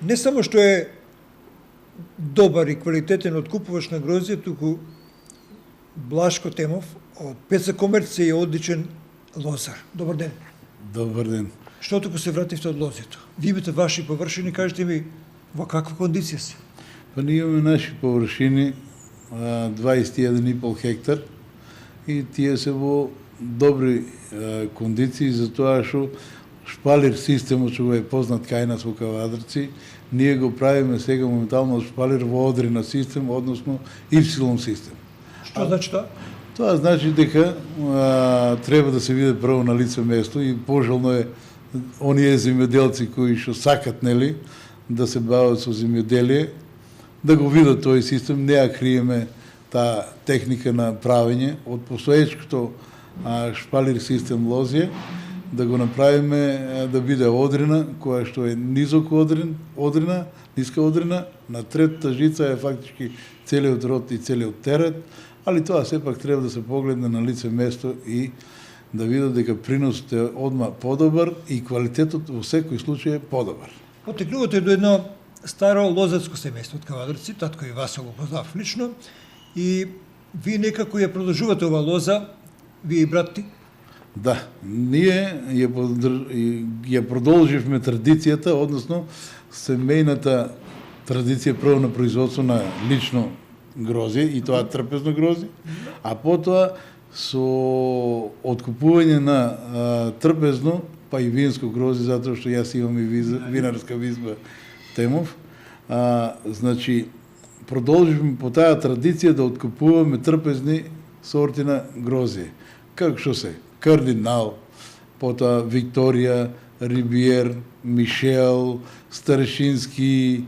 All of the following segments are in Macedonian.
не само што е добар и квалитетен откупувач на грозје, туку Блашко Темов од Пеца Комерц е одличен лозар. Добар ден. Добар ден. Што туку се вративте од лозјето? Ви имате ваши површини, кажете ми во каква кондиција се? Па ние имаме наши површини 21,5 хектар и тие се во добри кондиции, затоа што шпалир системот што го е познат кај нас во Кавадарци, ние го правиме сега моментално шпалир во одрина систем, односно Y систем. Што значи тоа? Тоа значи дека треба да се види прво на лице место и пожелно е оние земјоделци кои што сакат, нели, да се бават со земјоделие, да го видат тој систем, не ја криеме таа техника на правење од постоечкото шпалир систем лозје, да го направиме да биде одрина, која што е низок одрина, ниска одрина, на третата жица е фактички целиот род и целиот терет, али тоа сепак треба да се погледне на лице место и да видат дека приносот е одма подобар и квалитетот во секој случај е подобар. Потекнувате до едно старо лозарско семејство од Кавадарци, татко и Васо го познав лично, и вие некако ја продолжувате ова лоза, вие и брат ти? Да, ние ја продолживме традицијата, односно семејната традиција прво на производство на лично грозје, и тоа трпезно грозје, а потоа со откупување на трпезно, па и винско грозје, затоа што јас имам и винарска визба Темов. Значи, продолживме по таа традиција да откупуваме трпезни сорти на грозје. Како што се? Кардинал, потоа Викторија, Рибиер, Мишел, Старешински,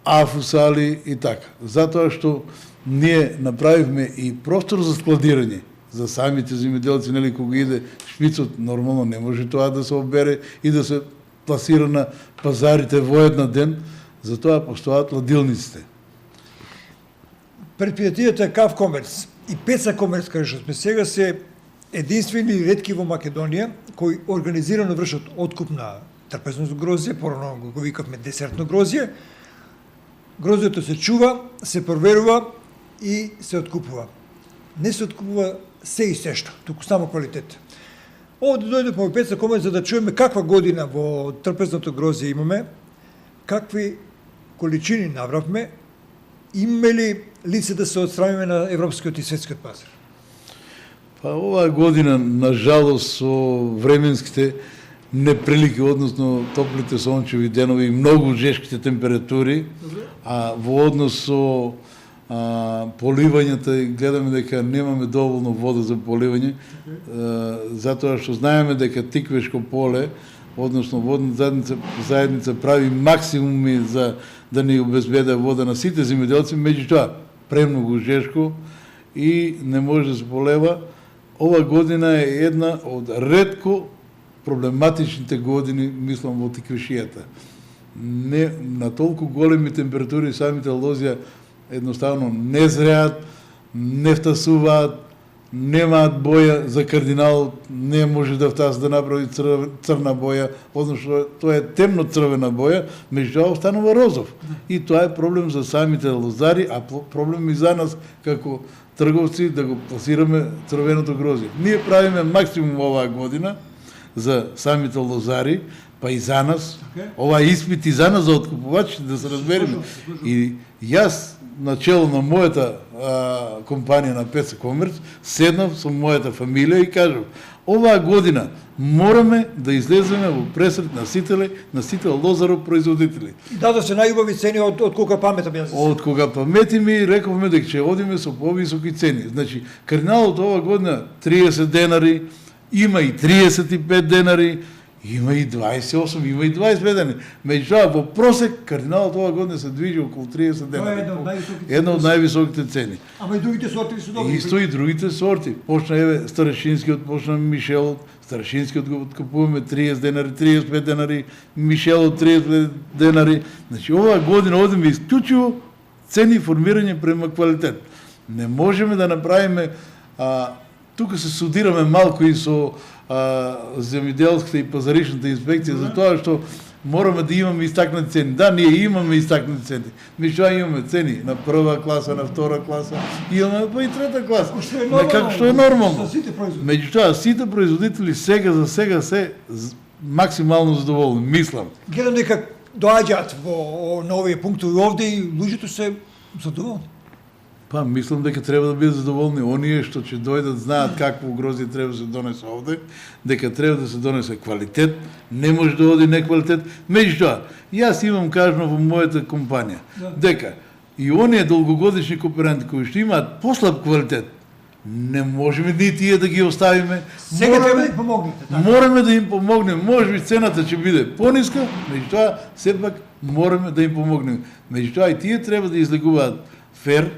Афусали и така. Затоа што ние направивме и простор за складирање за самите земјоделци, нели, кога иде шпицот, нормално не може тоа да се обере и да се пласира на пазарите во една ден, затоа постојат ладилниците. Предпријатијата Кав Комерц и Пеца Комерц, кај што сме сега, се единствени и ретки во Македонија кои организирано вршат откуп на трпезно грозје, порано го викавме десертно грозје. Грозјето се чува, се проверува и се откупува. Не се откупува се и сешто, туку само квалитет. Овде дојдовме во Пеца Комерц за да чуеме каква година во трпезното грозје имаме, какви количини набравме, имаме ли лице да се отстрамиме на европскиот и светскиот пазар? Па оваа година, на жалост, со временските неприлики, односно топлите сончеви денови и многу жешките температури, а во однос со поливањата, гледаме дека немаме доволно вода за поливање, затоа што знаеме дека Тиквешко поле, односно водна заедница прави максимуми за да ни обезбеде вода на сите земјоделци, меѓутоа премногу жешко и не може да се полева. Ова година е една од ретко проблематичните години, мислам, во Тиквешијата. Не, на толку големи температури самите лозја едноставно не зреат, не втасуваат, немаат боја. За кардинал не може да втаса да направи црна боја, односно тоа е темно црвена боја, меѓутоа останува розов. И тоа е проблем за самите лозари, а проблем и за нас како трговци да го пласираме црвеното грозје. Ние правиме максимум оваа година за самите лозари, па и за нас. Ова е испит и за нас, за откупувачите, да се разбереме. И јас, начело на мојата компанија на Пеца Комерц, седнав со мојата фамилија и кажав, оваа година мораме да излеземе во пресрет на сите лозаропроизводители. И дадо се најубави цени од кога паметам јас. Од кога паметиме, рековме дека ќе одиме со повисоки цени. Значи, кардиналот оваа година 30 денари, има и 35 денари, има и 28, има и 25 денари. Меѓутоа, во просек, кардиналот оваа година се движи околу 30 денари. Една од највисоките цени. Ама и другите сорти се добри. Исто и другите сорти. Почна, еве, Старешинскиот, почна Мишелот, Старешинскиот го откупуваме 30 денари, 35 денари, Мишелот 35 денари. Значи, оваа година одиме исклучиво цени формирање према квалитет. Не можеме да направиме, тука се судираме малку и со земјоделската и пазаричната инспекција, за тоа што мораме да имаме истакнати цени. Да, ние имаме истакнати цени. Меѓутоа имаме цени на прва класа, на втора класа, имаме па и трета класа. Како што е нормално. Меѓутоа сите производители сега за сега се максимално задоволни, мислам. Гледам дека доаѓаат на овие пунктови овде и луѓето се задоволни. Па, мислам дека треба да бидат задоволни оние што ќе дојдат, знаат какво грозје треба да се донесе овде, дека треба да се донесе квалитет, не може да оди неквалитет. Меѓутоа, јас имам кажано во мојата компанија, дека и оние долгогодишни кооперанти кои што имаат послаб квалитет, не можеме ни тие да ги оставиме. Сега треба да им помогнете. Така? Мораме да им помогнеме. Можеби цената ќе биде пониска, меѓутоа сепак мораме да им помогнеме. Меѓутоа и тие треба да излегуваат фер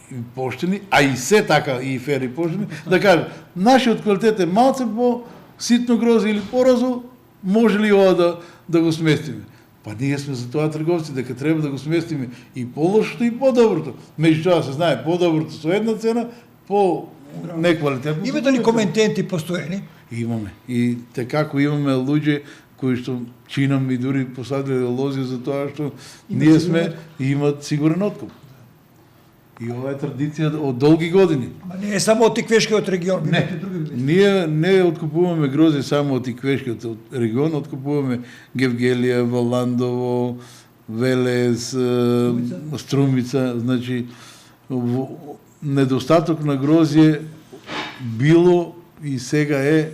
и поштени, а и се така и фер и поштени, да кажат, нашиот квалитет е малце по ситно грозје или поразо, може ли ова да го сместиме? Па ние сме за тоа трговци, дека треба да го сместиме и по-лошото и по-доброто. Меѓутоа се знае, по-доброто со една цена, по неквалитетно. Имате ли коментенти постоени? Имаме. И како имаме луѓе кои што чинам и дури посадиле лози за тоа што ние сме и имат сигурен откуп. И ова е традиција од долги години. Ма не е само од Тиквешкиот регион, не, ние не откупуваме грози само од Тиквешкиот регион, откупуваме Гевгелија, Валандово, Велес, Струмица, значи недостаток на грозје било и сега е,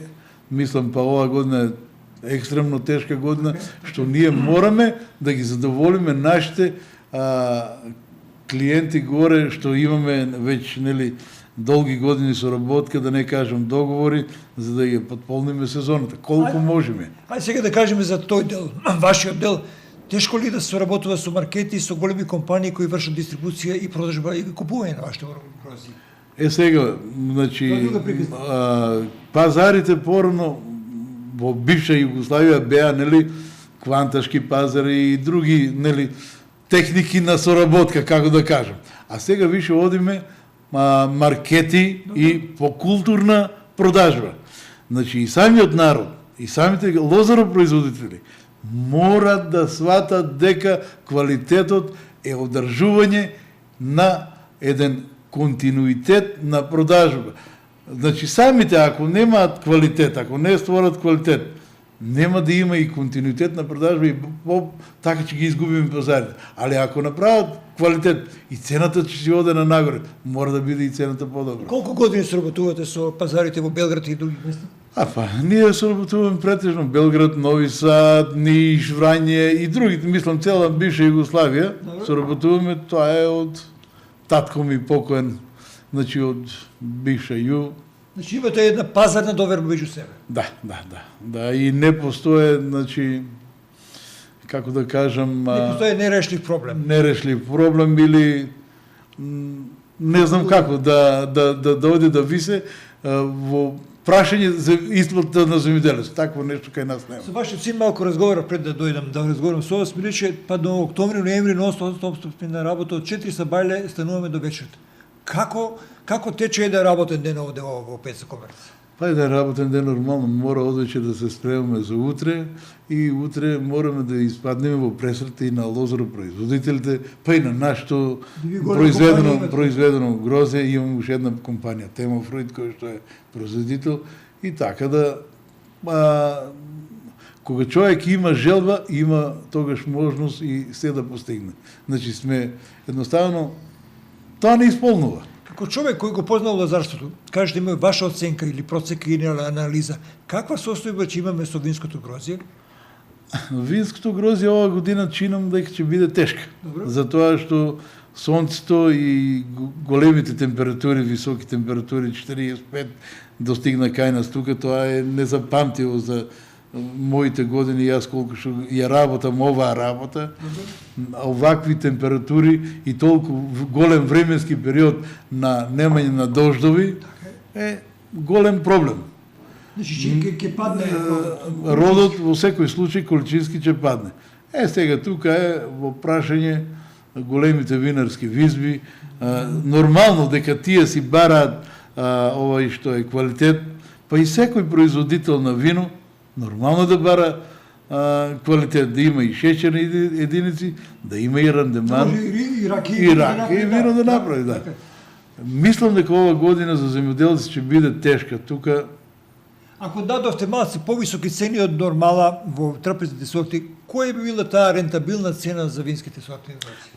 мислам па оваа година е екстремно тешка година, што ние мораме да ги задоволиме нашите клиенти горе, што имаме веќе нели долги години соработка, да не кажам договори, за да ја подполниме сезоната. Колку можеме. Ајде сега да кажеме за тој дел, вашиот дел. Тешко ли да се соработува со маркети и со големи компании кои вршат дистрибуција и продажба и купување на вашите грози? Сега, значи, пазарите порано во бивша Југославија беа, нели, кванташки пазари и други, нели, техники на соработка, како да кажам. А сега више одиме маркети и по културна продажба. Значи и самиот народ, и самите лозаропроизводители морат да сватат дека квалитетот е одржување на еден континуитет на продажба. Значи самите ако немаат квалитет, ако не створат квалитет, нема да има и континуитет на продажба и така ќе ги изгубиме пазарите. Али ако направат квалитет и цената ќе си оде на нагоре, мора да биде и цената подобра. Колку години соработувате со пазарите во Белград и други места? Ние соработуваме претежно Белград, Нови Сад, Ниш, Врање и другите, мислам цела бивша Југославија. Соработуваме, тоа е од татко ми покоен, значи од бивша Ју. Значи имате една пазарна доверба меѓу себе. Да, и не постоje, значи, како да кажам... Не постоje нерешлив проблем. Нерешлив проблем или не знам како да оди да висе во прашање за исплата на земјоделец. Такво нешто кај нас нема. Со вашиот син малку разговарав пред да дојдам, да разговарам со вас, ми рече, па до октомври, ноември, нон-стоп на работа, од 4 сабајле стануваме до вечерта. Како тече еден работен ден овде во ПЦ Комерц? Па еден работен ден нормално мора одвече да се спремаме за утре и утре мораме да испаднеме во пресрета и на лозаропроизводителите, па и на нашето произведено грозје. Имаме уште една компанија, Тема Фруит, кој што е производител и така да кога човек има желба, има тогаш можност и се да постигне. Значи сме едноставно тоа не исполнува. Како човек кој го познал лозарството, кажете ми ваша оценка или процека или анализа, каква состојба ќе имаме со винското грозје? Винското грозје оваа година чинам дека ќе биде тешка. Затоа што сонцето и големите температури, високи температури, 45 достигна кај нас тука, тоа е незапамтиво за моите години, јас колку што ја работам оваа работа, овакви температури и толку голем временски период на немање на дождови е голем проблем. Значи ќе падне родот во секој случај количински ќе падне. Сега тука е во прашање големите винарски визби, нормално дека тие си бараат овој што е квалитет, па и секој производител на вино нормално да бара квалитет, да има и шеćerни единици, да има и рандеман, Може и раки, и раки, и вино да направи, да. Мислам дека ова година за земјоделци ќе биде тешка. Тука Ако дадовте малци повисоки цени од нормала во трпезните сорти, која би била таа рентабилна цена за винските сорти?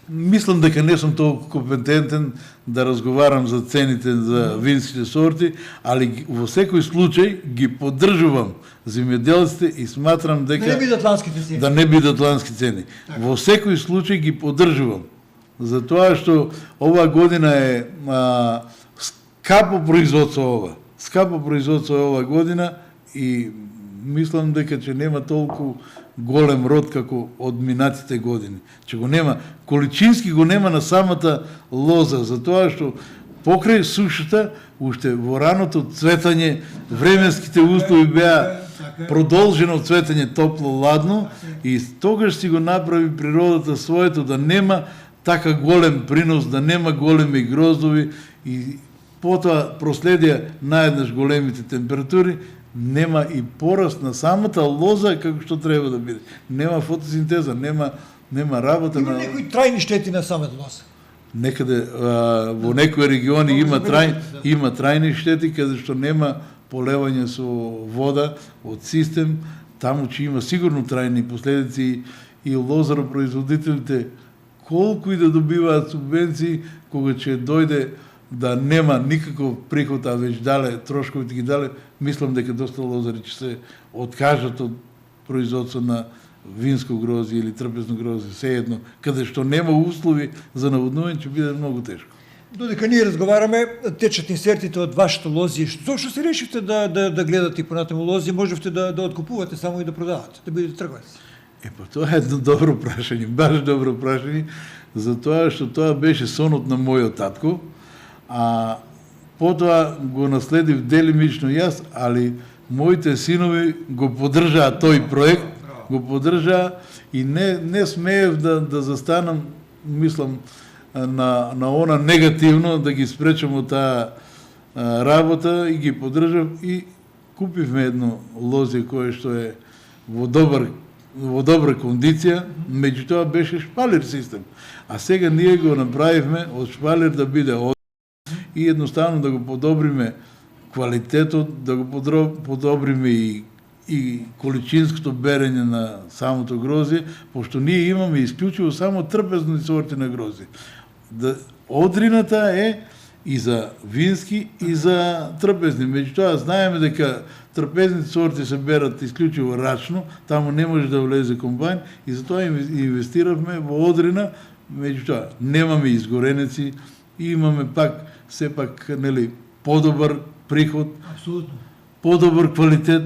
мислам дека не сум толку компетентен да разговарам за цените за винските сорти, али во секој случај ги поддржувам земјоделците и сматрам дека Да не бидат ланските цени. да не бидат лански цени. Во секој случај ги поддржувам. Затоа што оваа година е скапо производство ова. Скапо производство е оваа година и мислам дека ќе нема толку голем род како од минатите години. Че го нема, количински го нема на самата лоза, затоа што покрај сушата, уште во раното цветање, временските услови беа продолжено цветање топло-ладно и тогаш си го направи природата своето да нема така голем принос, да нема големи гроздови и потоа проследија наеднаш големите температури, нема и пораст на самата лоза како што треба да биде. Нема фотосинтеза, нема работа Има на некои трајни штети на самата лоза. некаде во некои региони има трајни штети каде што нема полевање со вода од систем, таму ќе има сигурно трајни последици и лозаропроизводителите колку и да добиваат субвенции, кога ќе дојде да нема никаков приход, а веќе дале трошковите ги дале, мислам дека доста лозари ќе се откажат од производство на винско грозје или трпезно грозје, сеедно, каде што нема услови за наводнување, ќе биде многу тешко. Додека ние разговараме, течат инсертите од вашето лозје. Зошто се решивте да гледате и понатаму лозје, можевте да откупувате само и да продавате, да бидете трговец? Тоа е едно добро прашање, баш добро прашање, затоа што тоа беше сонот на мојот татко, а потоа го наследив делимично јас, али моите синови го поддржаа тој проект, го поддржаа и не смеев да застанам, мислам, на она негативно, да ги спречам од таа работа и ги поддржав и купивме едно лозје кое што е во добра кондиција, меѓутоа беше шпалер систем. А сега ние го направивме од шпалер да биде и едноставно да го подобриме квалитетот, да го подобриме и количинското берење на самото грозје, пошто ние имаме исклучиво само трпезни сорти на грозје. Одрината е и за вински и за трпезни. Меѓутоа знаеме дека трпезните сорти се берат исклучиво рачно, таму не може да влезе комбајн и затоа инвестиравме во одрина, меѓутоа немаме изгоренеци и имаме пак сепак нели подобар приход, Апсолутно. подобар квалитет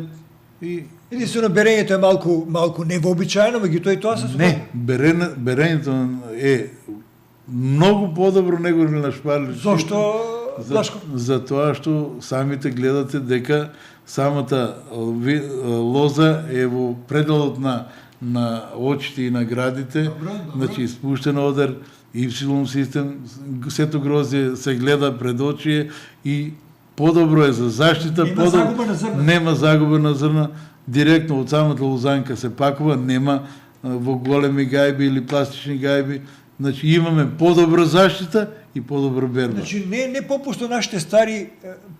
и Единствено берењето е малку невообичаено, меѓутоа и тоа се не, берењето е многу подобро него на шпалер. Зошто, Влашко? За тоа што самите гледате дека самата лоза е во пределот на очите и на градите, Добро. значи спуштен одар, Y систем, сето грозје се гледа пред очие и подобро е за заштита, Нема загуба на зрна. Нема загуба на зрна, директно од самата лозанка се пакува, нема во големи гајби или пластични гајби. Значи имаме подобра заштита и подобра берба. Значи не попусто нашите стари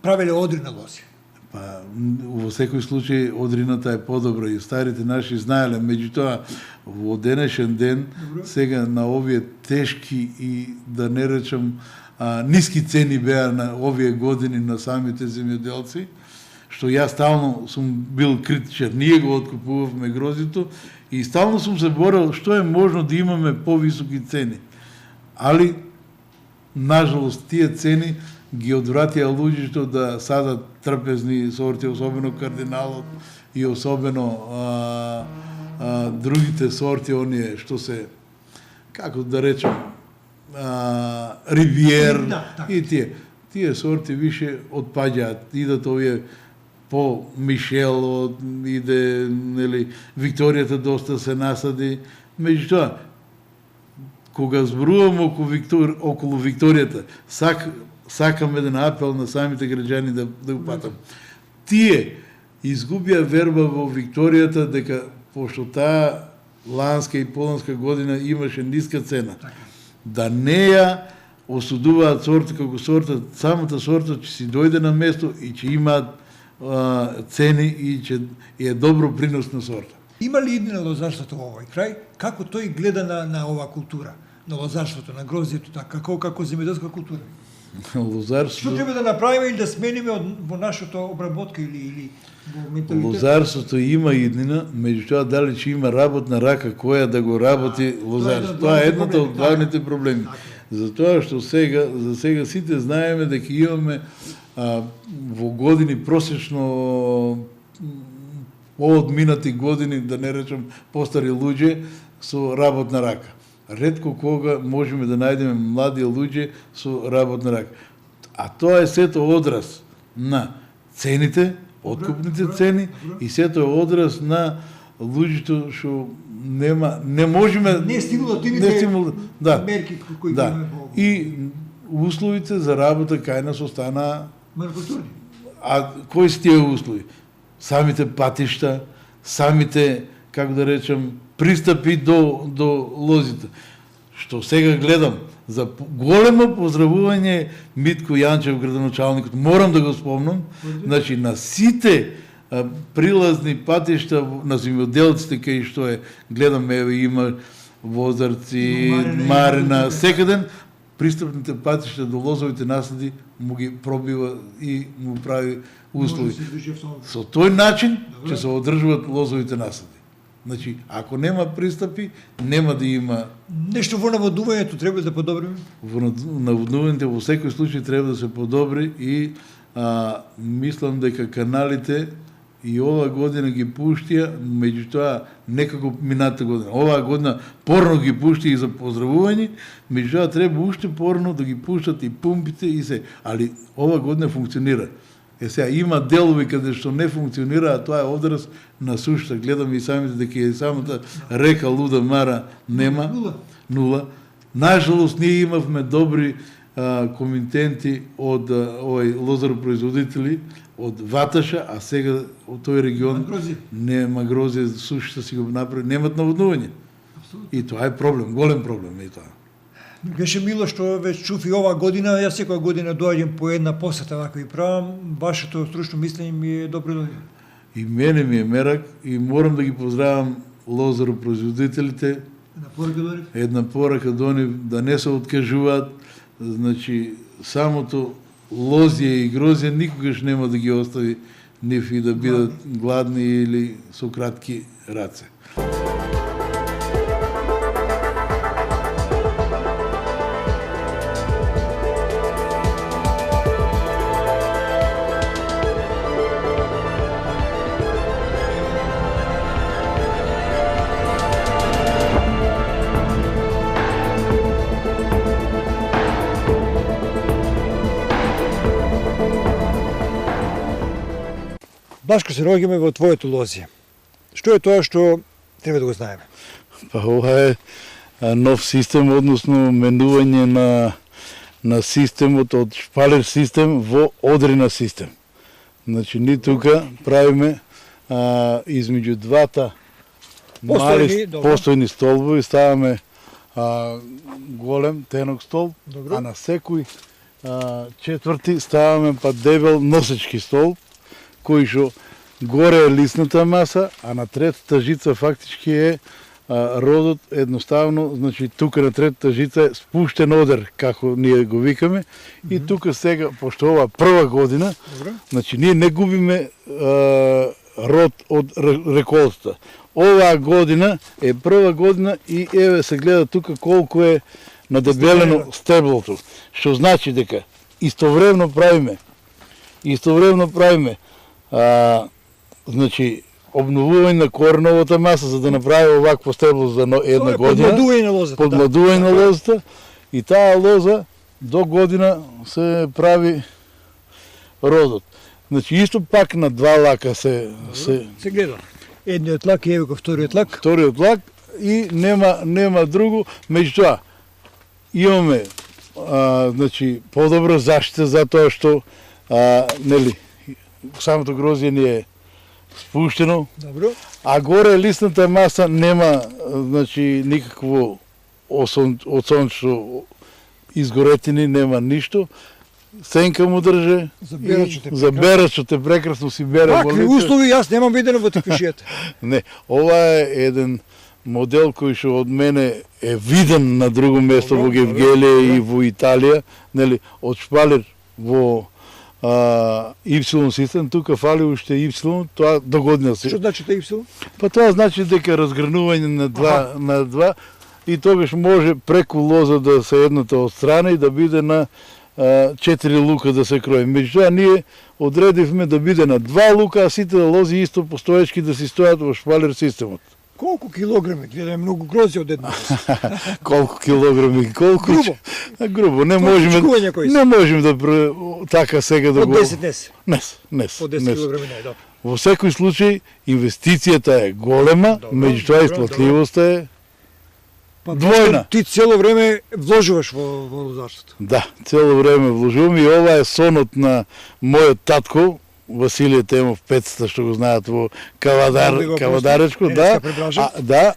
правеле одрина лозја. Па, во секој случај одрината е подобра и старите наши знаеле, меѓутоа во денешен ден, сега на овие тешки и да не речам ниски цени беа на овие години на самите земјоделци, што јас стално сум бил критичар. Ние го откупувавме грозито и стално сум се борел што е можно да имаме повисоки цени. Али, нажалост, тие цени ги одвратија луѓето да садат трпезни сорти, особено кардиналот и особено другите сорти, оние што се, како да речем, ривиер и тие сорти више отпаѓаат, идат овие по Мишел, иде, нели, Викторијата доста се насади, меѓутоа, кога зборувам околу Викторијата, сакам еден апел на самите граѓани да го патам. Тие изгубија верба во Викторијата дека пошто таа ланска и поланска година имаше ниска цена. Да не ја осудуваат сорта како сорта, самата сорта ќе си дојде на место и ќе имаат цени и ќе е добро принос на сорта. Има ли идни на лозарството во овој крај? Како тој гледа на оваа култура? На лозарството, на грозјето, така, како земјоделска култура? Лозарството... Што треба да направиме или да смениме во нашата обработка или во менталитет? Лозарството има иднина, меѓутоа дали ќе има работна рака која да го работи лозарството. Тоа е едната од главните проблеми. Затоа што за сега сите знаеме дека имаме во години просечно поодминати години, да не речам постари луѓе со работна рака. Ретко кога можеме да најдеме млади луѓе со работна рака. А тоа е сето одраз на цените, откупните цени и сето е одраз на луѓето што не можеме не стимулативните мерки кои имаме во... И условите за работа кај нас остана мануфактурни. А кои се тие услови? Самите патишта, самите, како да речем, пристапи до лозите. Што сега гледам, за големо поздравување Митко Јанчев, градоначалникот, морам да го спомнам, значи на сите прилазни патишта на земјоделците кај што гледам, еве има Возарци, Марина, секаден, пристапните патишта до лозовите наследи му ги пробива и му прави услови. Со тој начин ќе се одржуваат лозовите наследи. Значи, ако нема пристапи, нема да има... Нешто во наводнувањето треба да подобриме? Во наводнувањето во секој случај треба да се подобри и мислам дека каналите и оваа година ги пуштија, меѓутоа некако мината година. Оваа година порно ги пуштија и за поздравување, меѓутоа треба уште порно да ги пуштат и пумпите и се. Али оваа година функционира. Сега има делови каде што не функционира, а тоа е одраз на сушта. Гледаме и самите дека и самата река Луда Мара нема. Нула. Нажалост, ние имавме добри комитенти од овој лозаропроизводители од Ваташа, а сега од тој регион нема грозје, сушта си го направи, немат наводнување. И тоа е проблем, голем проблем е тоа. Беше мило што веќе чув и оваа година, јас секоја година доаѓам по една посета вака и правам, вашето стручно мислење ми е добро дојде. И мене ми е мерак и морам да ги поздравам лозаропроизводителите. Една порака до нив да не се откажуваат, значи самото лозје и грозје никогаш нема да ги остави нив и да бидат гладни или со кратки раце. Блашко, се наоѓаме во твоето лозје. Што е тоа што треба да го знаеме? Па ова е нов систем, односно менување на системот од шпалер систем во одрина систем. Значи, ние тука правиме измеѓу двата мали постојни столбови, ставаме голем тенок столб, а на секој четврти ставаме па дебел носечки столб, кој што горе е лисната маса, а на третата жица фактички е родот едноставно, значи тука на третата жица е спуштен одер, како ние го викаме, и тука сега, пошто ова прва година, значи ние не губиме род од реколтата. Оваа година е прва година и еве се гледа тука колку е надебелено стеблото, што значи дека истовремно правиме значи обновување на кореновата маса за да направи овакво стебло за една година. Подмладување на лозата. И таа лоза до година се прави родот. Значи исто пак на два лака се гледа. Едниот лак и еве го вториот лак. Вториот лак и нема друго, меѓутоа имаме значи подобра заштита затоа што нели самото грозје ни е спуштено, Добро. а горе лисната маса нема значи никакво осончо изгоретини, нема ништо. Сенка му држе. За берачот прекрасно си бере. Какви услови, јас немам видено во текушијата. Не, ова е еден модел кој што од мене е виден на друго место во Гевгелија и во Италија, нели, од шпалер во Y систем, тука фали уште Y, тоа догодина се. Што значи тоа Y? Па тоа значи дека разгранување на два и тогаш може преку лоза да се едната од страна и да биде на 4 лука да се крои. Меѓутоа ние одредивме да биде на 2 лука, а сите лози исто постоечки да си стојат во шпалер системот. Колку килограми? Гледаме многу грози од една. Колку килограми, колку... Грубо. Грубо, не можеме да така сега да го... Од 10 не. Од 10 килограми не, добро. Во секој случај инвестицијата е голема, меѓутоа исплатливоста е двојна. Ти цело време вложуваш во лозарството. Да, цело време вложувам и ова е сонот на мојот татко, Василије Темов Пецата, што го знаат во Кавадаречко,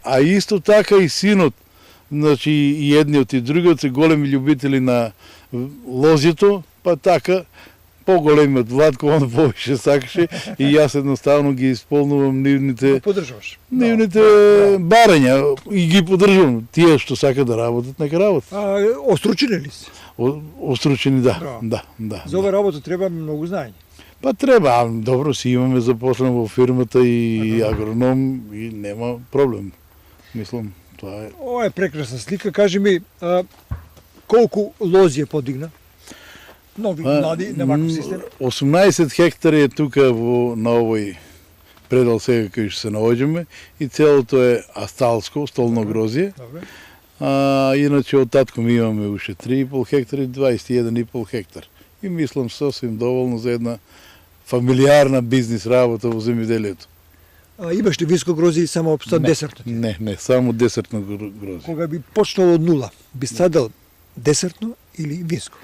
а исто така и синот, значи и едниот и другиот се големи љубители на лозито, па така поголемиот Владко, он повише сакаше и јас едноставно ги исполнувам нивните барања и ги поддржувам. Тие што сакаат да работат, нека работат. Остручени ли си? Остручени, да. За ова работа треба многу знаење. Па треба, добро си имаме запослен во фирмата и агроном и нема проблем. Мислам, тоа е. Ова е прекрасна слика. Кажи ми, колку лози е подигна? Нови, млади, на ваков систем? 18 хектари е тука на овој предел сега кај што се наоѓаме и целото е асталско, столно грозие. Иначе од татко ми имаме уште 3,5 хектари, 21,5 хектар. И мислам сосвим доволно за една фамилиарна бизнис работа во земјоделието. Имаш ли виско грози само десертно? Не, само десертно грози. Кога би почнал од нула, би садал десертно или виско?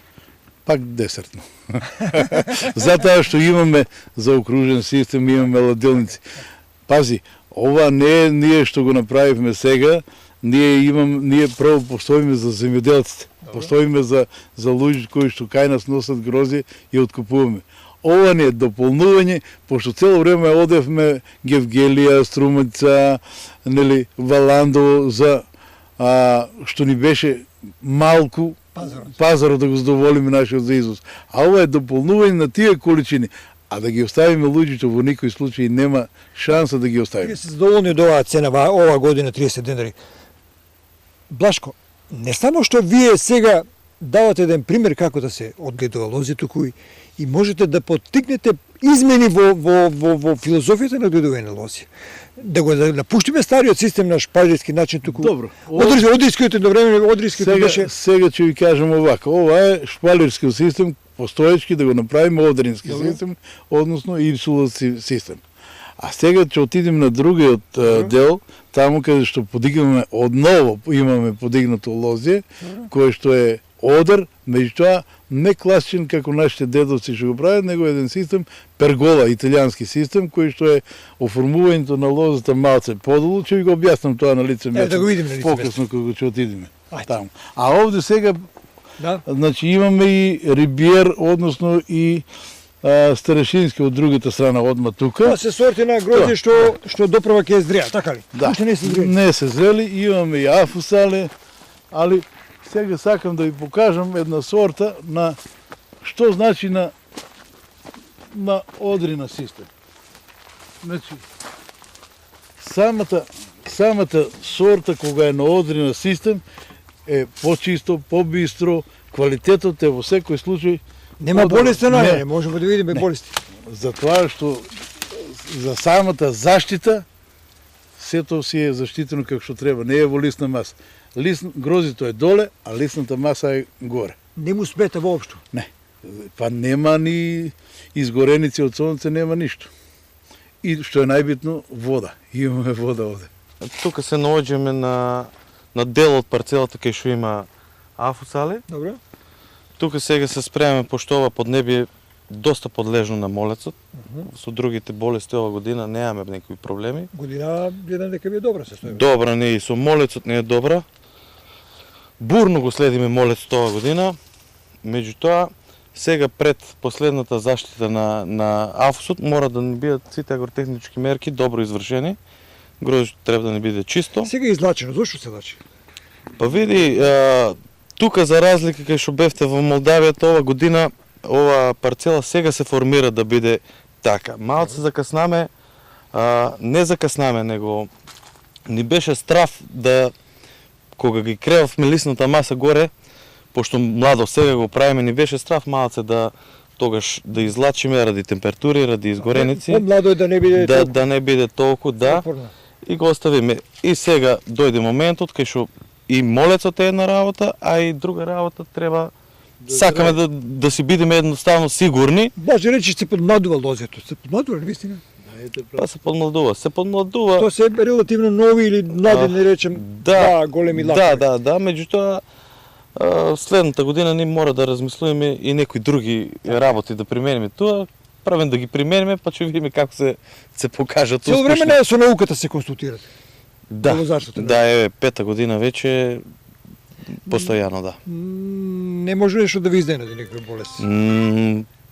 Пак десертно. Затоа што имаме заокружен систем, имаме ладилници. Пази, ова не е ние што го направивме сега, ние прво постоиме за земјоделците. Постоиме за луѓе кои што кај нас носат грозје и откупуваме. Ова не е дополнување, пошто цело време одевме Гевгелија, Струмица, нели, Валандово за што ни беше малку пазарот да го задоволиме нашиот за изvoz. А ова е дополнување на тие количини. А да ги оставиме луѓето во никој случај нема шанса да ги оставиме. Вие се задоволни од оваа цена ова година 30 денари. Блашко, не само што вие сега давате еден пример како да се одгледува лозито и можете да поттикнете измени во филозофијата на одгледување на лози. Да го напуштиме стариот систем на шпалерски начин туку. Добро. Одрискиот едновремено беше. Сега ќе ви кажам овака. Ова е шпалерски систем, постоечки да го направиме одрински систем, односно Y систем. А сега ќе отидем на другиот дел, таму каде што подигнаме одново, имаме подигнато лозје, кое што е одер, меѓутоа не класичен како нашите дедовци што го прават, него еден систем пергола, италијански систем, кој што е оформувањето на лозата малце подолу, ќе ви го објаснам тоа на лице место. Да го видиме на лице место. Покасно кога ќе отидеме таму. А овде сега значи имаме и рибиер, односно и старешински од другата страна одма тука. Тоа се сорти на грозје што доправа ќе зреа, така ли? Да. Уште не се зрели. Не се зрели, имаме и афусале, али сега сакам да ви покажам една сорта на што значи на одрина систем. Значи самата сорта кога е на одрина систем е почисто, побистро, квалитетот е во секој случај. Нема болести, не можеме да видиме болести. Затоа што за самата заштита сето си е заштитено како што треба, не е во лисна маса. Грозито е доле, а лисната маса е горе. Не му смета воопшто? Не. Па нема ни изгореници од сонце, нема ништо. И што е најбитно, вода. Имаме вода овде. Тука се наоѓаме на дел од парцелата кај што има афусале. Добро. Тука сега се спремаме, пошто ова поднебие доста подлежно на молецот. Со другите болести ова година немаме некои проблеми. Година гледам дека ви е добра состојба. Добра не е и со молецот не е добра. Бурно го следиме молецот ова година. Меѓутоа, сега пред последната заштита на АФСот мора да ни бидат сите агротехнички мерки добро извршени. Грозјето треба да не биде чисто. Сега е излачено, зошто се лачи? Па види, тука за разлика кај што бевте во Молдавијата ова година, ова парцела сега се формира да биде така. Малце закаснаме, не закаснаме, него ни беше страв да, кога ги кревавме лисната маса горе, пошто младо сега го правиме, ни беше страв малце да тогаш да излачиме ради температури, ради изгореници. По-младо е да не биде да не биде толку, да. запорно. И го оставиме. И сега дојде моментот кај што и молецот е една работа, а и друга работа треба сакаме да си бидеме едноставно сигурни. Може речи се подмладува лозето. Се подмладува ли вистина? Па се подмладува. Се подмладува. То се релативно нови или млади, не речем, големи лакови. Да. Меѓутоа, следната година ние мора да размислуваме и некои други работи да примениме тоа. Правим да ги примениме, па ќе видиме како се покажат успешно. Цело време не е со науката се консултирате. Да, пета година веќе постојано, да. Не може нешто да ви изненади некоја болест?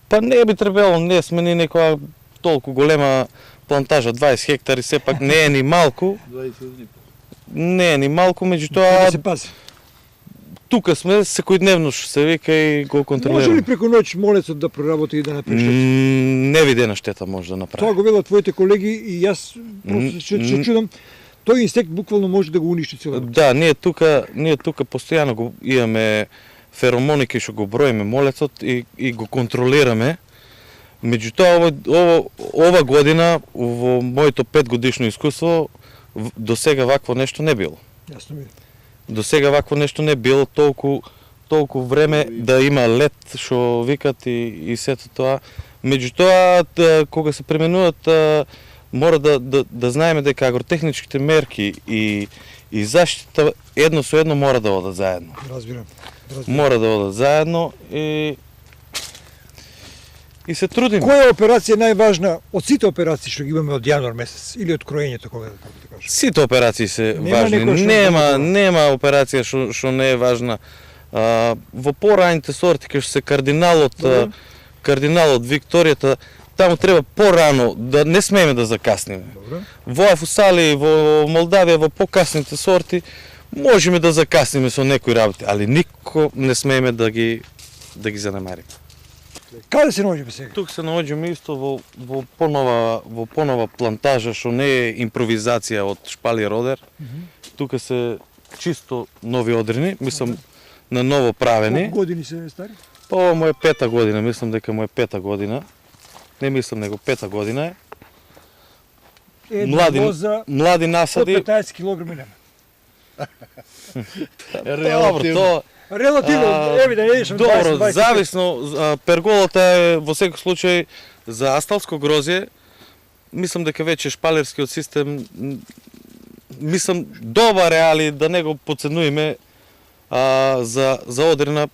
Па не би требало, не сме ни некоја толку голема плантажа, 20 хектари, сепак не е ни малку. Не е ни малку, меѓутоа Да се пази. тука сме секојдневно што се вика и го контролираме. Може ли преку ноќ молецот да проработи и да направи штета? Невидена штета може да направи. Тоа го велат твоите колеги и јас просто се чудам. Тој инсект буквално може да го уништи цело. Да, ние тука постојано го имаме феромони кои што го броиме молецот и го контролираме. Меѓутоа ова година во моето 5-годишно искуство до сега вакво нешто не било. Јасно ми. До сега вакво нешто не било толку време да има лед што викат и сето тоа. Меѓутоа кога се пременуваат мора да знаеме дека агротехничките мерки и заштита едно со едно мора да одат заедно. Разбирам. Мора да одат заедно и се трудиме. Која операција е најважна од сите операции што ги имаме од јануар месец или од кроењето, кога како да кажеш? Сите операции се Нема важни. некоја што Нема операција што не е важна. Во пораните сорти кај што се кардиналот Викторијата, таму треба порано, да не смееме да закасниме. Добро. Во Афусали, во Молдавија, во покасните сорти, можеме да закасниме со некои работи, али никако не смееме да ги занемариме. Каде се наоѓаме сега? Тук се наоѓаме исто во понова плантажа, што не е импровизација од шпали родер. Тука се чисто нови одрини, мислам на ново правени. Колку години се стари? Па ова му е 5-та година, мислам дека му е 5-та година. Не мислам, него 5-та година е. Млади насади. Од 15 килограми нема. Добро, Релативно, еве да едеш од 20. Добро, зависно, перголата е во секој случај за асталско грозје. Мислам дека веќе шпалерскиот систем мислам добар е, али да не го подценуваме за одрина.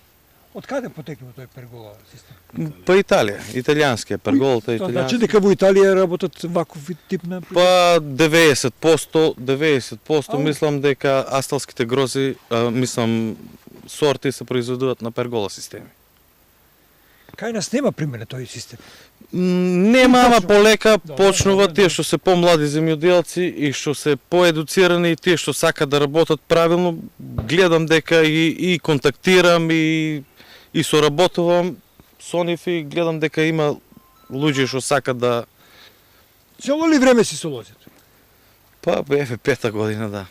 Од каде потекнува тој пергола систем? Па Италија, италијанскиот перголата е Тоа италијански. значи дека во Италија работат ваков тип на... Па 90% мислам дека асталските грози, мислам сорти се произведуваат на пергола системи. Кај нас нема примене тој систем. Нема, ама полека почнува да. тие што се помлади земјоделци и што се поедуцирани и тие што сакаат да работат правилно. Гледам дека и контактирам и соработувам со нив и гледам дека има луѓе што сакаат да... Цело ли време си со лозето? Па еве 5-та година, да.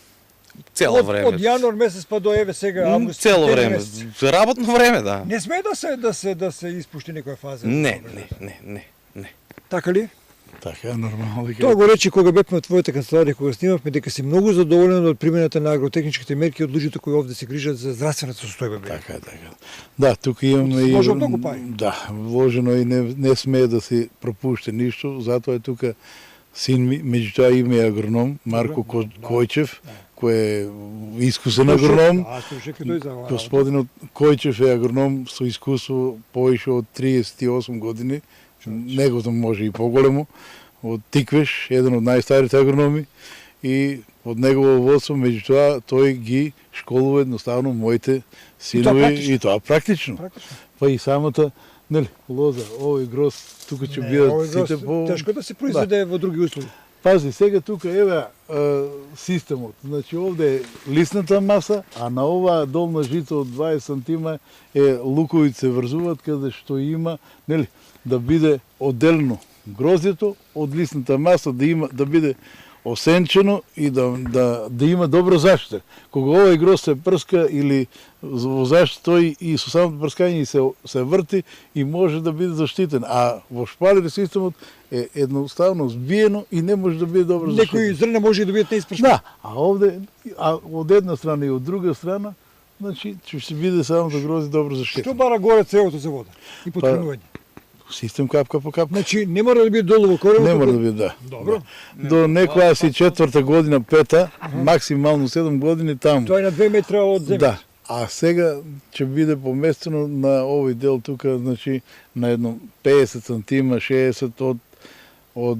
Цело време. Од јануар месец па до еве сега август. Цело време. За работно време, да. Не смее да се испушти некоја фаза. Не. Така ли? Така, нормално. Тоа го речи кога бевме во твојата канцеларија, кога снимавме, дека си многу задоволен од примената на агротехничките мерки од луѓето кои овде се грижат за здравствената состојба. Така. Да, тука имаме и... Вложено многу пари. Да, вложено и не смее да се пропушти ништо, затоа е тука син ми, меѓутоа има и агроном, Марко Којчев, кој е искусен агроном. Да, слушајќи тој за ова. Господинот Којчев е агроном со искуство повеќе од 38 години, неговото може и поголемо, од Тиквеш, еден од најстарите агрономи, и од негово водство, меѓутоа, тој ги школува едноставно моите синови, и тоа практично. Па и самата, нели, лоза, овој гроз, тука ќе бидат сите по... Тешко да се произведе во други услови. Пази, сега тука еве системот. Значи овде е лисната маса, а на оваа долна жица од 20 сантима е луковите се врзуваат, каде што има, нели, да биде одделено грозјето од лисната маса, да биде осенчено и да има добра заштита. Кога овој гроз се прска или во заштита, тој и со самото прскање се врти и може да биде заштитен. А во шпалер системот е едноставно збиено и не може да биде добро заштитен. Некои зрна може и да бидат неиспршени. Да, а овде, од една страна и од друга страна, значи ќе се биде самото гроздје добро заштитено. Што бара горе цевото за вода и поткренување? Систем капка по капка. Значи не мора да биде долу во коренот. Не мора да биде, да. Добро. До некоја си 4-та година, 5-та, максимално 7 години таму. Тоа е на 2 метра од земјата. Да. А сега ќе биде поместено на овој дел тука, значи на едно 50 сантима, 60 од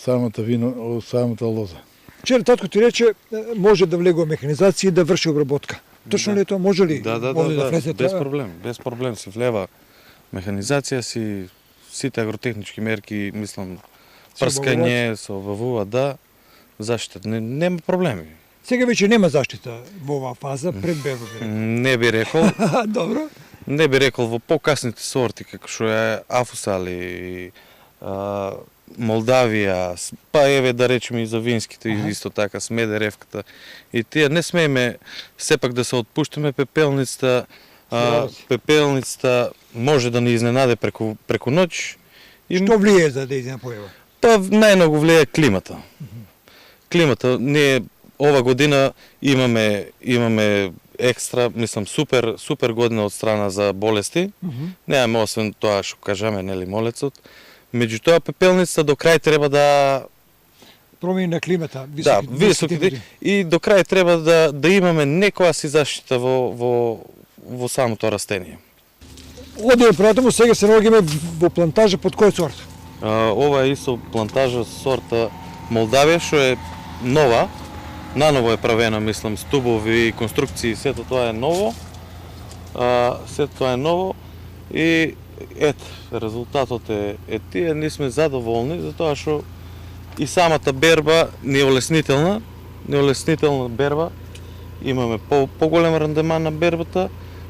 самата вино, од самата лоза. Вчера татко ти рече може да влегува механизација и да врши обработка. Точно ли е тоа? Може ли? Да, влезе без тоа? проблем. Без проблем се влева механизација, сите агротехнички мерки, мислам, прскање, се обавува, да, заштита. Нема проблеми. Сега веќе нема заштита во оваа фаза пред берба. Не би рекол, Добро. не би рекол во покасните сорти, како што е Афусали, Молдавија, па еве да речеме и за винските, исто така, Смедеревката. И тие не смееме сепак да се отпуштаме, пепелницата може да ни изненаде преку ноќ. Што влие за да изне појава? Па најмногу влие климата. Климата, ние ова година имаме екстра, мислам, супер година од страна за болести. Немаме освен тоа што кажаме, нели, молецот. Меѓутоа пепелницата до крај треба да Промени на климата, високите и до крај треба да имаме некоја си заштита во самото растение. Одиме пратимо, сега се наоѓаме во плантажа под кој сорт? Ова е исто плантажа сорта Молдавија, што е нова, наново е правена, мислам, стубови, конструкции, сето тоа е ново. Сето тоа е ново и ето, резултатот е тие, ние сме задоволни, затоа што и самата берба не е олеснителна берба, имаме поголем рандеман на бербата,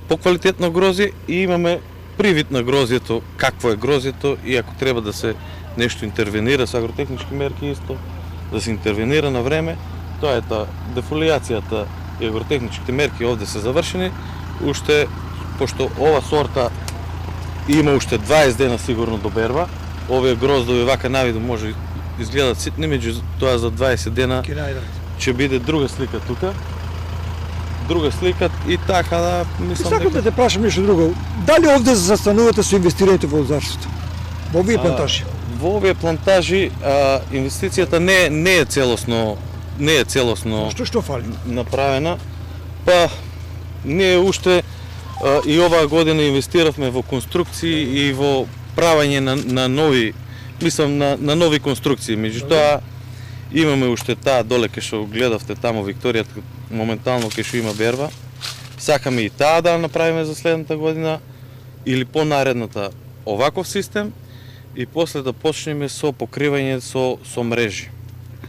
поквалитетно грозје и имаме привид на грозјето, какво е грозјето и ако треба да се нешто интервенира со агротехнички мерки исто, да се интервенира на време, тоа е дефолијацијата и агротехничките мерки овде се завршени, уште, пошто ова сорта има уште 20 дена сигурно до берба, овие гроздови вака навиду може изгледат ситни, меѓу тоа за 20 дена ќе биде друга слика тука. Друга слика и така да мислам Сакам да те прашам нешто друго. Дали овде застанувате со инвестирањето во лозарството? Во овие плантажи? Во овие плантажи инвестицијата не е целосно Што фали? направена. Па ние уште и оваа година инвестиравме во конструкции и во правење на нови, мислам на нови конструкции. Меѓутоа имаме уште таа доле кај што гледавте таму Викторијата, моментално кај што има берба. Сакаме и таа да направиме за следната година или понаредната оваков систем и после да почнеме со покривање со мрежи.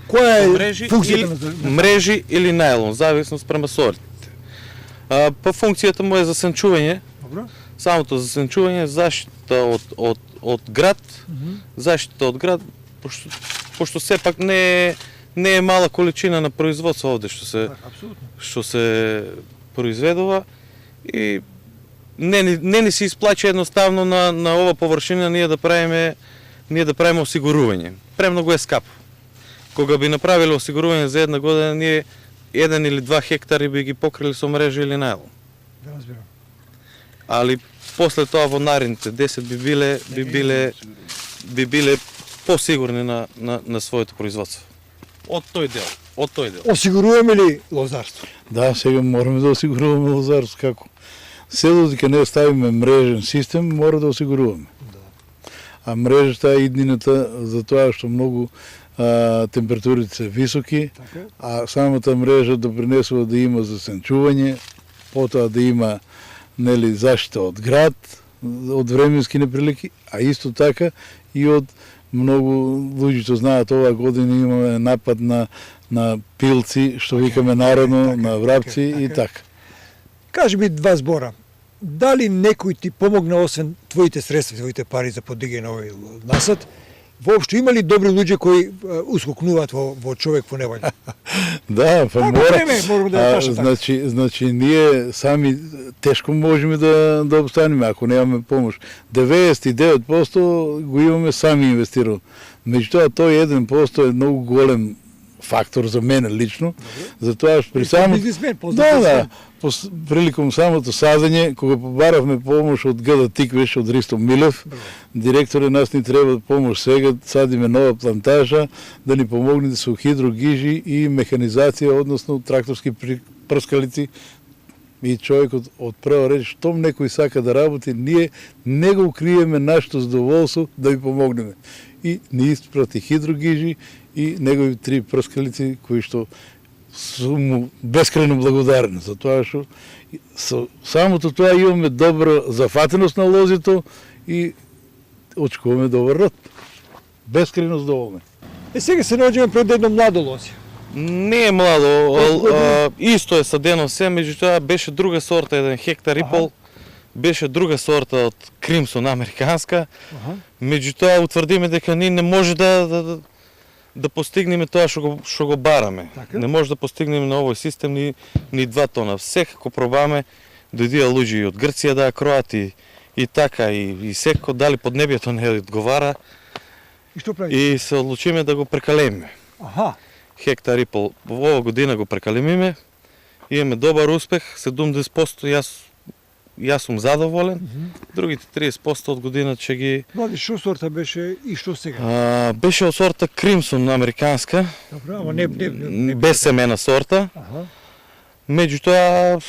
Која е функцијата на мрежи или најлон, зависно спрема сортите. Па функцијата му е за сенчување. Добро. Самото за сенчување, заштита од град, заштита од град, пошто сепак не е мала количина на производство овде што се произведува и не ни се исплача едноставно на ова површина ние да правиме осигурување. Премногу е скапо. Кога би направиле осигурување за една година, ние 1 или 2 хектари би ги покрили со мрежа или најлон. Да разбирам. Али после тоа во наредните 10 би биле посигурни на своето производство. од тој дел. Од тој дел. Осигуруваме ли лозарство? Да, сега мораме да осигуруваме лозарство. Како? Село дека не ставиме мрежен систем, мора да осигуруваме. А мрежата е иднината за тоа што многу температурите се високи, Така. а самата мрежа допринесува да има засенчување, потоа да има нели заштита од град, од временски неприлики, а исто така и од многу луѓето знаат оваа година имаме напад на пилци, што викаме народно, така, на врапци така, и така. така. Кажи ми два збора. Дали некој ти помогна освен твоите средства, твоите пари за подигање на овој насад? Воопшто има ли добри луѓе кои ускокнуваат во човек во неволја? Да, па мора. Морам да ја кажам така. Значи ние сами тешко можеме да обстанеме ако немаме помош. 99% го имаме сами инвестирано. Меѓутоа тој 1% е многу голем фактор за мене лично, затоа што при само бизнисмен, познат да, приликом самото садење, кога побаравме помош од ГД Тиквеш, од Ристо Милев, директоре нас ни треба помош сега, садиме нова плантажа, да ни помогне со хидрогижи и механизација, односно тракторски прскалици. И човекот од прва реч, штом некој сака да работи, ние не го криеме нашето задоволство да ви помогнеме. И ни испрати хидрогижи и негови 3 прскалици кои што сум му бескрајно благодарен за тоа што со самото тоа имаме добра зафатеност на лозито и очекуваме добар род. Бескрајно задоволни. Сега се наоѓаме пред едно младо лозе. Не е младо, исто е садено се, меѓутоа беше друга сорта, 1 хектар и пол, беше друга сорта од Кримсон американска, меѓутоа утврдиме дека ние не може да постигнеме тоа што го бараме. Така? Не може да постигнеме на овој систем ни 2 тона. Секако пробаме, дојдија луѓе и од Грција да ја кроат и така, и секако дали поднебјето не одговара И што прави? и се одлучиме да го прекалемиме. Аха. Хектар и пол. Во оваа година го прекалемиме, имаме добар успех, 70% јас сум задоволен, другите 30% од година ќе ги... Млади, што сорта беше и што сега? Беше од сорта Кримсон американска, Добро, ама не. без семена сорта, Аха. меѓутоа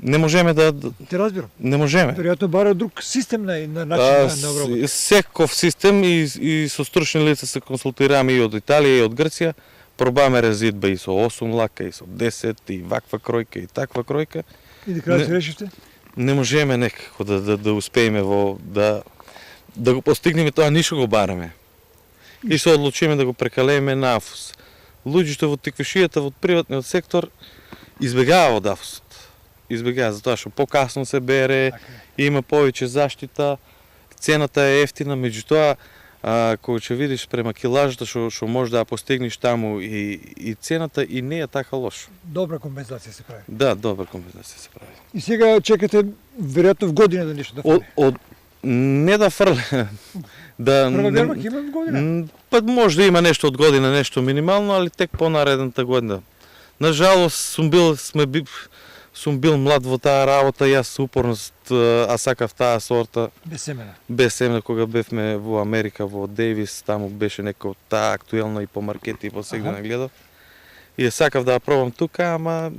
не можеме Те разбирам. не можеме. Веројатно бара друг систем на начин на обработка. Секов систем и со стручни лица се консултираме и од Италија и од Грција, пробаме резидба и со 8 лака, и со 10, и ваква кројка, и таква кројка. И да крајот се решивте? Не можеме некако да успееме да го постигнеме тоа, ништо го бараме. И се одлучиме да го прекалееме на АФУС. Луѓето во тиквешијата, во приватниот сектор, избегава од АФУСот. Избегава, затоа што покасно се бере, има повеќе заштита, цената е ефтина, меѓутоа, кога ќе видиш према килажата што може да ја постигнеш таму и цената и не е така лошо. Добра компензација се прави. Да, добра компензација се прави. И сега чекате веројатно в година да нешто да фрле. Не да фрле. Прва верба ќе има в година. Па може да има нешто од година, нешто минимално, али тек понаредната година. Нажалост сум бил млад во таа работа, јас упорно сакав таа сорта Без семена. без семена кога бевме во Америка, во Дейвис, таму беше некој таа актуелно и по маркети и по сегде нагледав. И сакав да ја пробам тука, ама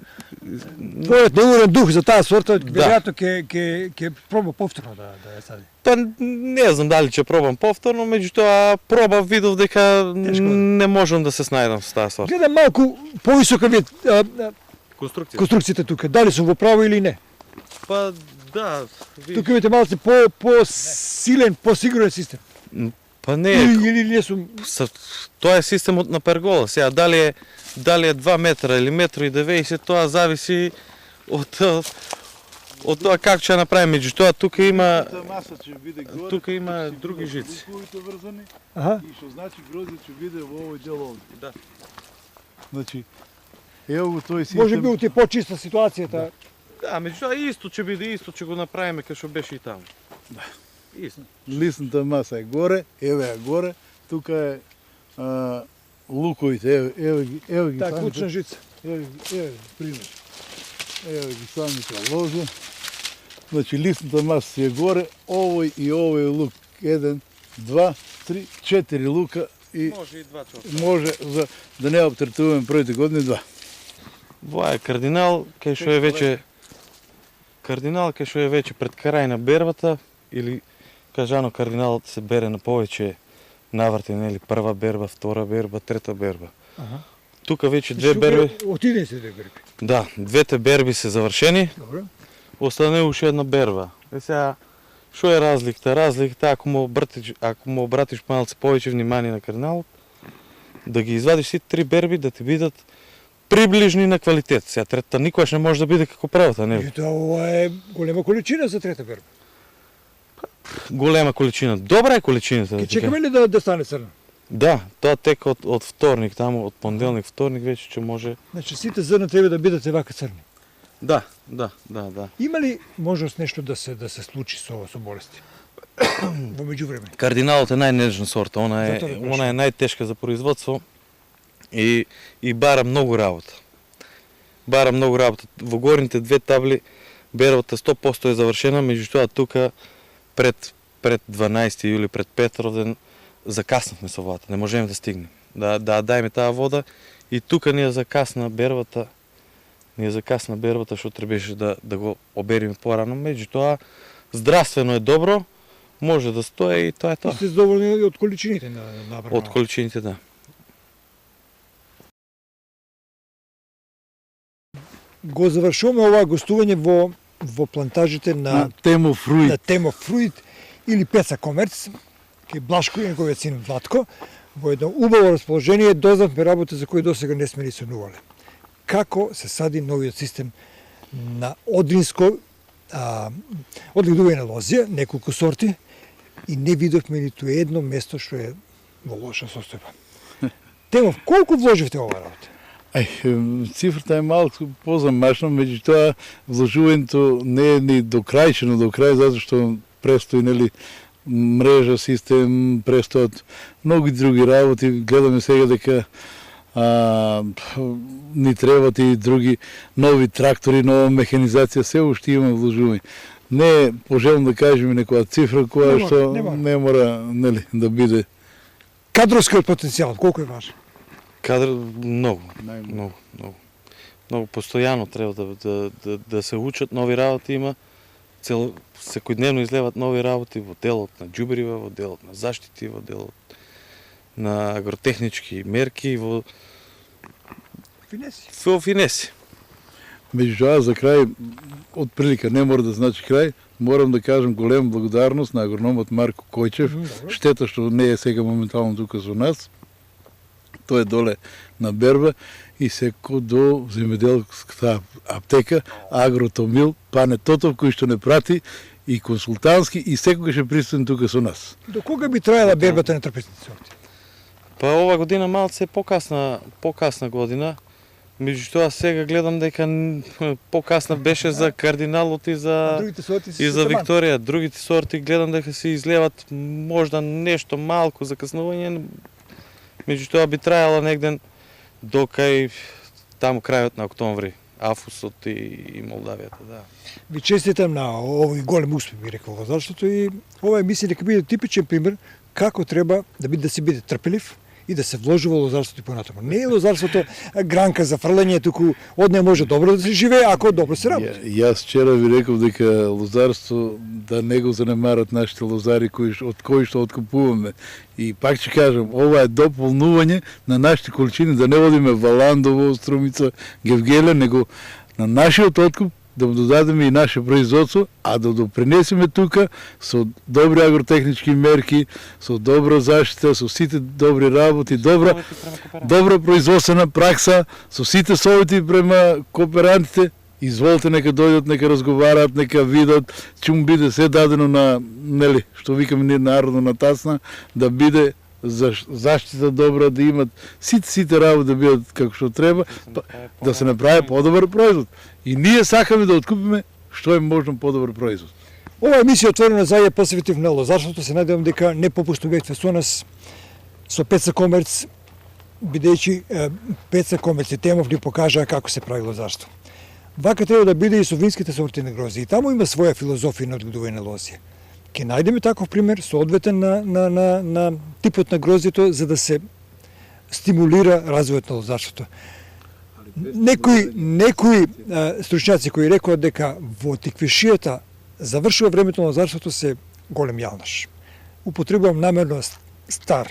Твојот неурен дух за таа сорта веројатно ќе проба повторно да ја сади. па не знам дали ќе пробам повторно, меѓутоа пробав, видов дека не можам да се снајдам со таа сорта. Гледам малку повисока вид Конструкција. конструкцијата тука. Дали сум во право или не? Па да, Тука имате малку по-силен, по-сигурен систем. па не Или не сум... тоа е системот на пергола. Сега дали е 2 метра или 1,90 м, тоа зависи од тоа како ќе ја направиме. Меѓутоа тука има други жици. Аха. И што значи грозде ќе биде во овој дел овде. Да. Значи, ево го тој систем. Може би у ти почиста ситуацијата. Да, меѓутоа исто ќе биде, исто ќе го направиме кај што беше и таму. Да. Исто. Лисната маса е горе, еве е горе, тука е луковите, ево ги Таа самите. клучна жица. Еве ги, пример. Еве ги самите лозе. Значи лисната маса си е горе, овој и овој лук, 1, 2, 3, 4 лука и Може и два чорта. може за да не обтретуваме првите години два. Во е кардинал, кај што е веќе пред крај на бербата или кажано кардиналот се бере на повеќе наврати, нели, прва берба, втора берба, трета берба. Аха. Тука веќе две берби, Отидени се две берби. да, двете берби се завршени, Добро. остане уште една берба. Е сега, што е разликата? Разликата ако му обратиш малце повеќе внимание на кардиналот, да ги извадиш сите три берби, да ти бидат приближни на квалитет. Сега третата никогаш не може да биде како првата, нели? Меѓутоа, ова е голема количина за трета берба. Голема количина. Добра е количината. Ке чекаме ли да стане црна? Да, тоа тека од вторник, таму од понеделник, вторник веќе ќе може. Значи сите зрна треба да бидат евака црни. Да. Има ли можност нешто да се случи со болести? Во меѓувреме. Кардиналот е најнежна сорта, она Затоа да е најтешка за производство и бара многу работа. Во горните две табли бербата 100% е завршена, меѓутоа тука пред 12 јули, пред Петровден, закаснавме со водата, не можеме да стигнем. Да дајме таа вода и тука ни ја закасна бербата, што требеше да го обериме порано, меѓутоа здравствено е добро, може да стое и тоа е тоа. Сте задоволни од количините на набрано? Од количините, да. Го завршуваме ова гостување во плантажите на Темо Фруит. на Темо Фруит или Пеца Комерц, кај Блашко и неговиот син Владко, во едно убаво расположение, дознавме работа за кои досега не сме ни сонувале. Како се сади новиот систем на одринско одгледување на лозија, неколку сорти, и не видовме ниту едно место што е во лоша состојба. Темо, колку вложивте ова работа? Цифрата е малку позамашна, меѓутоа вложувањето не е ни до крај, затоа што престои, нели, мрежа, систем, престојат многу други работи. Гледаме сега дека ни требат и други нови трактори, нова механизација, се уште има вложување. Не е пожелно да кажеме некоја цифра која што не мора, нели, да биде. Кадровскиот потенцијал, колку е важен? Кадр многу. Многу постојано треба да се учат нови работи, има секојдневно излеват нови работи во делот на џубрива, во делот на заштити, во делот на агротехнички мерки, во финеси. Меѓутоа, за крај, од прилика не мора да значи крај, морам да кажам голема благодарност на агрономот Марко Којчев. Штета што не е сега моментално тука со нас. Тој е доле на берба и секој до земјоделската аптека, Агротомил, Пане Тотов, кој што не прати и консултантски и секогаш е присутен тука со нас. До кога би траела бербата на трпезните сорти? Па ова година малце покасна година. Меѓутоа сега гледам дека покасна беше за кардиналот и за Викторија. Другите сорти гледам дека се излеват можда нешто малку закаснување. Меѓутоа би трајала негден до кај таму крајот на октомври, Афусот и Молдавијата, да. Ви честитам на овој голем успех, би рекол, зашто и ова емисија нека биде типичен пример како треба да се биде трпелив и да се вложи во лозарството и понатаму. Не е лозарството гранка за фрлање, туку од неја може добро да се живее ако добро се работи. Јас вчера ви реков дека лозарство да не го занемарат нашите лозари од кои што откупуваме. И пак ќе кажам, ова е дополнување на нашите количини, да не водиме Валандово, Струмица, Гевгеле, него на нашиот откуп да му додадеме и наше производство, а да допринесеме тука со добри агротехнички мерки, со добра заштита, со сите добри работи, добра производствена пракса, со сите совети према кооперантите. Изволите, нека дојдат, нека разговараат, нека видат, че му биде се дадено на, нели, што викаме ние народно на тасна, да биде заштита добра, да имат сите работи да бидат како што треба, да се направи подобар производ. И ние сакаме да откупиме што е можно подобар производ. Ова емисија отворена за ја посветив на лозарството, се надевам дека не попушту бевте со нас со Пеца Комерц, бидејќи Пеца Комерц и Темов ни покажаа како се прави лозарство. Вака треба да биде и со винските сорти на грозје. И таму има своја филозофија на одгледување на лозје. ќе најдеме таков пример соодветен на типот на грозјето за да се стимулира развојот на лозарството. Некои стручњаци кои рекоа дека во тиквешијата завршува времето на лозарството се голем јалнаш. Употребувам намерно стар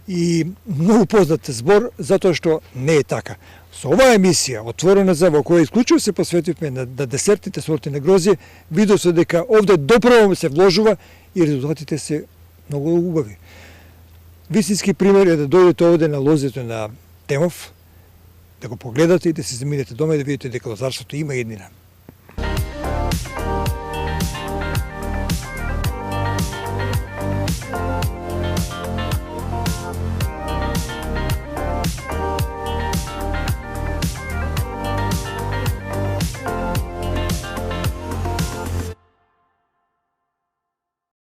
и многу познат збор, затоа што не е така. Со оваа емисија, отворена за во која исклучиво се посветивме на десертните сорти на грозје, видов се дека овде доправо се вложува и резултатите се многу убави. Вистински пример е да дојдете овде на лозето на Темов, да го погледате и да се заминете дома и да видите дека лозарството има еднина.